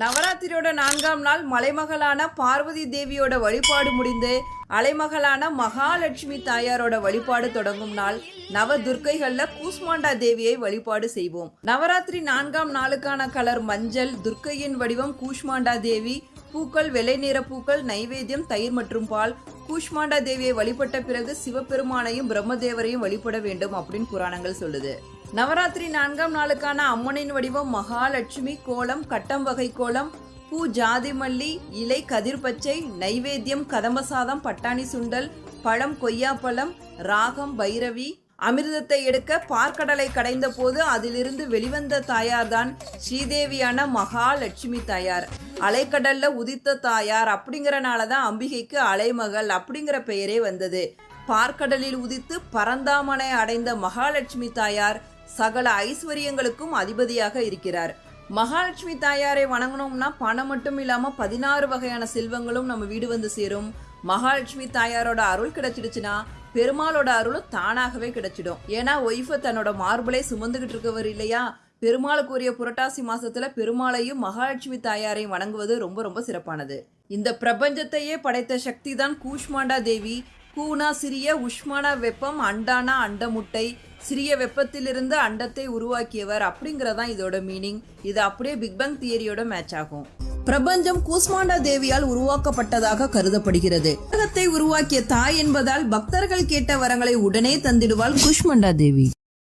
நவராத்திரியோட 4ஆம் நாள் மலைமகளான பார்வதி தேவியோட வழிபாடு முடிந்து அலைமகளான மகாலட்சுமி தாயாரோட வழிபாடு தொடங்கும் நாள். நவ துர்க்கைகள்ல கூஷ்மாண்டா தேவியை வழிபாடு செய்வோம். நவராத்திரி 4ஆம் நாளுக்கான கலர் மஞ்சள். துர்க்கையின் வடிவம் கூஷ்மாண்டா தேவி. பூக்கள் வெள்ளை நிற பூக்கள். நைவேத்தியம் தயிர் மற்றும் பால். கூஷ்மாண்டா தேவியை வழிபட்ட பிறகு சிவபெருமானையும் பிரம்மதேவரையும் வழிபட வேண்டும் அப்படின்னு புராணங்கள் சொல்லுது. நவராத்திரி 4ஆம் நாளுக்கான அம்மனின் வடிவம் மகாலட்சுமி. கோலம் கட்டம் வகை கோலம். பூ ஜாதி மல்லி. இலை கதிர் பச்சை. நைவேத்தியம் கதம்பசாதம் பட்டாணி சுண்டல். பழம் கொய்யாப்பழம். ராகம் பைரவி. அமிர்தத்தை எடுக்க பார்க்கடலை கடைந்த போது அதிலிருந்து வெளிவந்த தாயார்தான் ஸ்ரீதேவியான மகாலட்சுமி தாயார். அலைக்கடல்ல உதித்த தாயார் அப்படிங்கறனாலதான் அம்பிகைக்கு அலைமகள் அப்படிங்கிற பெயரே வந்தது. பார்க்கடலில் உதித்து பரந்தாமனை அடைந்த மகாலட்சுமி தாயார் சகல ஐஸ்வர்யங்களுக்கும் அதிபதியாக இருக்கிறார். மகாலட்சுமி தாயாரை வணங்கணும்னா பணம் மட்டும் இல்லாம 16 வகையான செல்வங்களும் நம்ம வீடு வந்து சேரும். மகாலட்சுமி தாயாரோட அருள் கிடைச்சிடுச்சுன்னா பெருமாளோட அருளும் தானாகவே கிடைச்சிடும். ஏன்னா ஒய்ஃபை தன்னோட மார்பிளை சுமந்துகிட்டு இருக்கவர் இல்லையா. பெருமாளுக்குரிய புரட்டாசி மாசத்துல பெருமாளையும் மகாலட்சுமி தாயாரையும் வணங்குவது ரொம்ப ரொம்ப சிறப்பானது. இந்த பிரபஞ்சத்தையே படைத்த சக்தி தான் கூஷ்மாண்டா தேவி. கூனா சிறிய, உஷ்மானா வெப்பம், அண்டானா அண்டமுட்டை. சிறிய வெப்பத்திலிருந்து அண்டத்தை உருவாக்கியவர் அப்படிங்கறதான் இதோட மீனிங். இது அப்படியே பிக் பேங் தியரியோட மேட்ச் ஆகும். பிரபஞ்சம் கூஷ்மாண்டா தேவியால் உருவாக்கப்பட்டதாக கருதப்படுகிறது. உலகத்தை உருவாக்கிய தாய் என்பதால் பக்தர்கள் கேட்ட வரங்களை உடனே தந்திடுவாள் கூஷ்மாண்டா தேவி.